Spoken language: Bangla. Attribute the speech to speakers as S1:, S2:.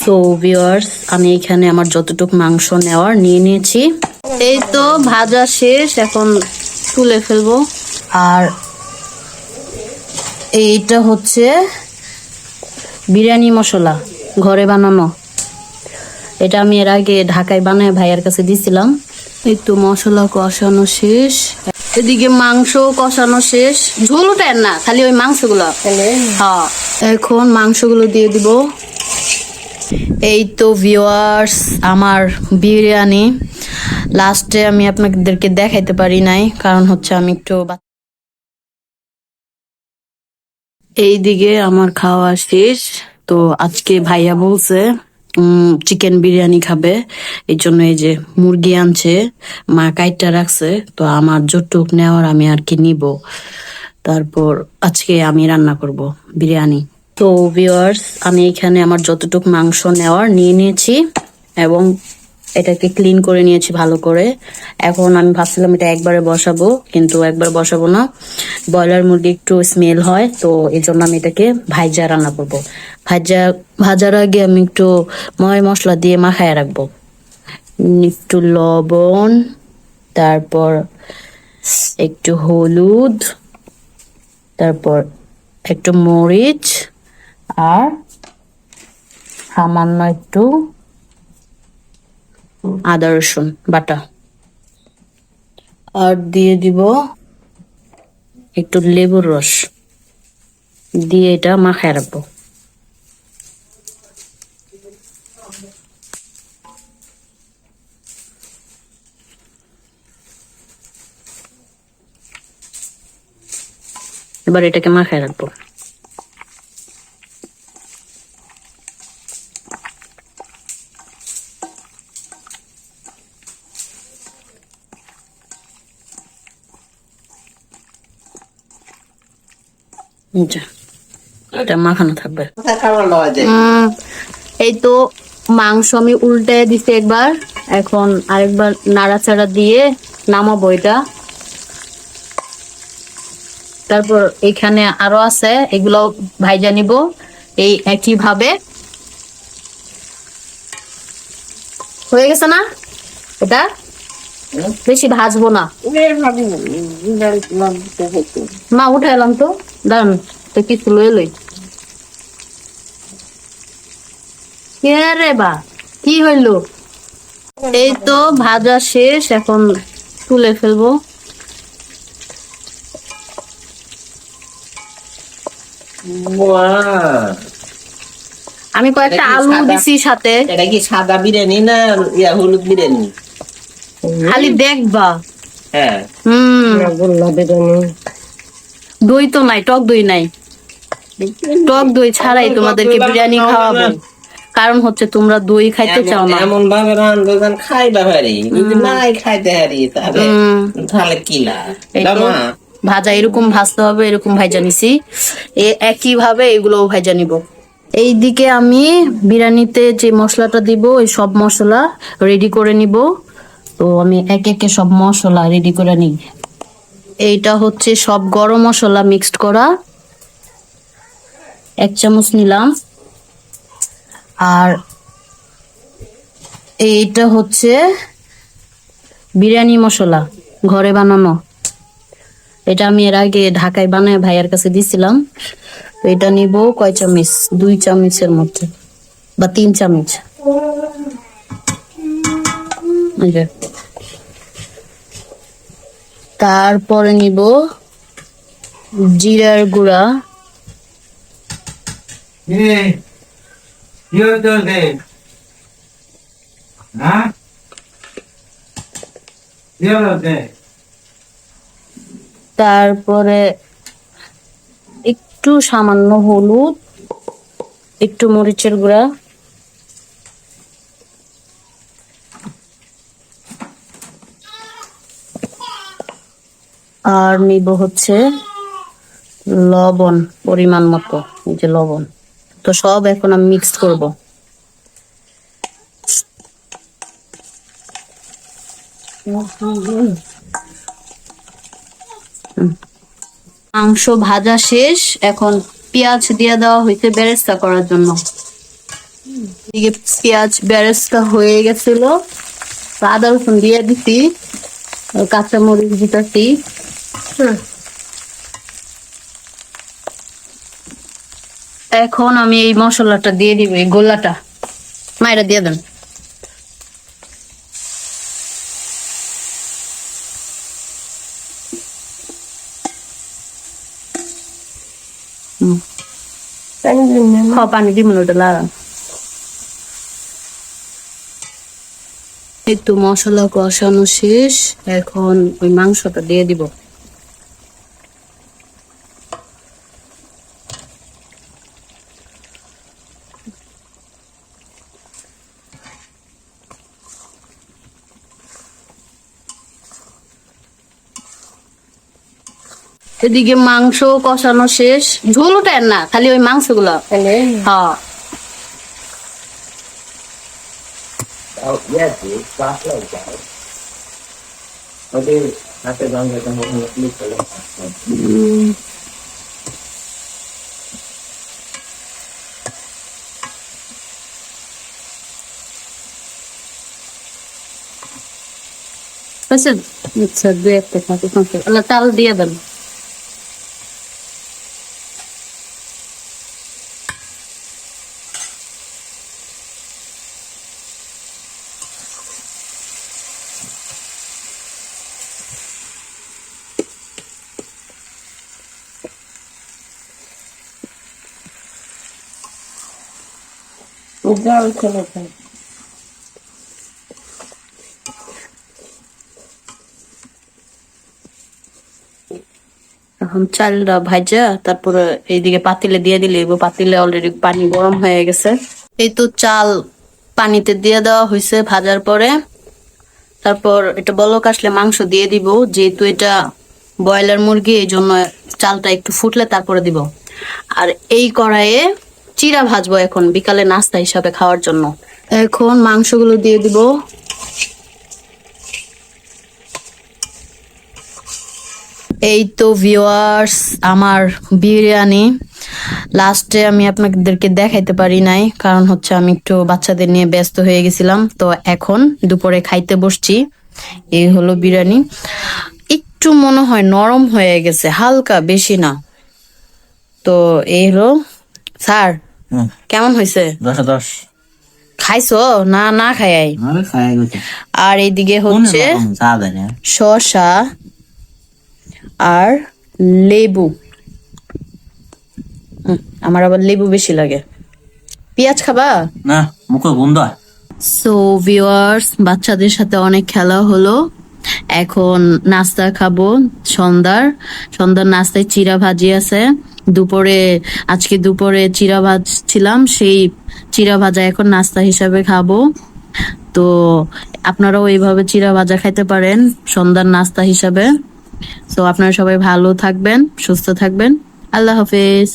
S1: সো ভিউয়ার্স, আমি এখানে আমার যতটুকু মাংস নেওয়ার নিয়ে নিয়েছি। এই তো ভাজা শেষ, এখন তুলে ফেলবো। আর এইটা হচ্ছে বিরিয়ানি মশলা, ঘরে বানানো। এটা আমি এর আগে ঢাকায় বানায় ভাইয়ার কাছে দিছিলাম। এই তো মশলা কষানো শেষ, এদিকে মাংস কষানো শেষ। ঝোল ওঠেন না, খালি ওই মাংসগুলো। হ্যাঁ, এখন মাংসগুলো দিয়ে দিব। এই তো ভিউয়ার্স, আমার বিরিয়ানি। লাস্টে আমি আপনাদেরকে দেখাইতে পারি নাই, কারণ হচ্ছে আমি একটু এইদিকে আমার খাওয়া শেষ। তো আজকে ভাইয়া বলছে চিকেন বিরিয়ানি খাবে, এই জন্য এই যে মুরগি আনছে, মা কাইটটা রাখছে। তো আমার যতটুক নেওয়ার আমি আর কি নিব। তারপর আজকে আমি রান্না করব বিরিয়ানি। তো ভিউয়ার্স, আমি এখানে আমার যতটুক মাংস নেওয়ার নিয়ে নিয়েছি এবং এটাকে ক্লিন করে নিয়েছি ভালো করে। এখন আমি ভাবছিলাম এটা একবারে বসাবো, কিন্তু একবার বসাবো না। ব্রয়লার মুরগি একটু স্মেল হয়, তো এই জন্য আমি এটাকে ভাইজা রান্না করবো। ভাজার আগে আমি একটু ময় মশলা দিয়ে মাখায় রাখবো। একটু লবণ, তারপর একটু হলুদ, তারপর একটু মরিচ, আর সামান্য একটু আদা রসুন বাটা, আর দিয়ে দিব একটু লেবুর রস দিয়ে এটা মাখায় রাখবো। এবার এটাকে মাখায় রাখবো। এটা মাখানো থাকবে। এই তো মাংস আমি উল্টে দিছি একবার, এখন আরেকবার নাড়াচাড়া দিয়ে নামাবো এটা। তারপর এখানে আরো আছে, এগুলো ভাইজা নিব এই একই ভাবে। হয়ে গেছে না? এটা বেশি ভাজবো না, মা উঠে এলাম তো, দাঁড়ান তো কিছু লই লই। রে বা, কি হইলো? এই তো ভাজা শেষ, এখন তুলে ফেলবো। আমি কয়েকটা আলু দিছি সাথে।
S2: এটা কি সাদা বিরিয়ানি না হলুদ বিরিয়ানি?
S1: খালি দেখবা।
S2: হ্যাঁ,
S1: দই তো নাই, টক দই নাই। টক দই ছাড়াই তোমাদেরকে বিরিয়ানি খাওয়াবো, কারণ হচ্ছে তোমরা দই খাইতে চাও না।
S2: এমন ভাবে রান্ধবো যেন খাইবা পারি, যদি নাই খাইতে পারি তাহলে কি লাভ?
S1: ভাজা এরকম ভাজতে হবে, এরকম ভাইজা নিছি। একই ভাবে এগুলো ভাইজা নিব। এইদিকে আমি বিরিয়ানিতে যে মশলাটা দিব, ওই সব মশলা রেডি করে নিব। তো আমি একে একে সব মশলা রেডি করে নিই। এইটা হচ্ছে সব গরম মশলা মিক্সড করা, 1 চামচ নিলাম। আর এইটা হচ্ছে বিরিয়ানি মশলা, ঘরে বানানো। এটা আমি এর আগে ঢাকায় বানায় ভাইয়ার কাছে দিছিলাম। তো এটা নিব কয় চামচ, 2 চামচের মধ্যে বা 3 চামচ। তারপরে নিব জিরার গুঁড়া, তারপরে একটু সামান্য হলুদ, একটু মরিচের গুঁড়া, আর নিব হচ্ছে লবণ পরিমাণ মতো, এই যে লবণ। তো সব এখন আমি মিক্স করব। মাংস ভাজা শেষ, এখন পেঁয়াজ দিয়ে দেওয়া হয়েছে বেরেস্তা করার জন্য। এদিকে পেঁয়াজ বেরেস্তা হয়ে গেছিল, তো আদা রসুন দিয়ে দিছি, কাঁচা মরিচ দিতেছি। এখন আমি এই মশলাটা দিয়ে দিব, এই গোলাটা মায়েরা দিয়ে দেন। পানি দিব না, ওটা লাগা। এই তো মশলা কষানো শেষ, এখন ওই মাংসটা দিয়ে দিব। এদিকে মাংস কষানো শেষ, ঝোল ওঠেন না, খালি ওই মাংস গুলো। হ্যাঁ, বুঝছেন? আচ্ছা, দু একটা থাকে তাল দিয়ে দেন।
S2: জল খেলে খাই।
S1: এখন চালটা ভাজা তারপরে এইদিকে পাতিলে দিয়ে দিলে, পাতিলে অলরেডি পানি গরম হয়ে গেছে। এই তো চাল পানিতে দিয়ে দেওয়া হয়েছে ভাজার পরে। তারপর এটা বলক আসলে মাংস দিয়ে দিব, যেহেতু এটা ব্রয়লার মুরগি এই জন্য চালটা একটু ফুটলে তারপরে দিব। আর এই কড়াইয়ে চিড়া ভাজবো এখন বিকালে নাস্তা হিসাবে খাওয়ার জন্য। এখন মাংসগুলো দিয়ে দিব। এই তো ভিউয়ার্স, আমার বিরিয়ানি। লাস্টে আমি আপনাদেরকে দেখাইতে পারি নাই, কারণ হচ্ছে আমি একটু বাচ্চাদের নিয়ে ব্যস্ত হয়ে গেছিলাম। তো এখন দুপুরে খাইতে বসছি। এই হলো বিরিয়ানি। একটু মনে হয় নরম হয়ে গেছে, হালকা, বেশি না। তো এই হলো। স্যার, কেমন হয়েছে?
S3: 10/10।
S1: খাইছো না? না খাই।
S3: আরে খাই গেছে।
S1: আর এইদিকে হচ্ছে শসা আর লেবু। আমার আবার লেবু বেশি লাগে। পেঁয়াজ খাবা?
S3: না, মুখে গন্ধ হয়।
S1: সো ভিউয়ার্স, বাচ্চাদের সাথে অনেক খেলা হলো। এখন নাস্তা খাবো। সন্ধ্যার নাস্তায় চিড়া ভাজি আছে। আজকে দুপুরে চিড়া ভাজছিলাম, সেই চিড়া ভাজা এখন নাস্তা হিসাবে খাবো। তো আপনারাও এইভাবে চিড়া ভাজা খাইতে পারেন সন্ধ্যার নাস্তা হিসাবে। তো আপনারা সবাই ভালো থাকবেন, সুস্থ থাকবেন। আল্লাহ হাফেজ।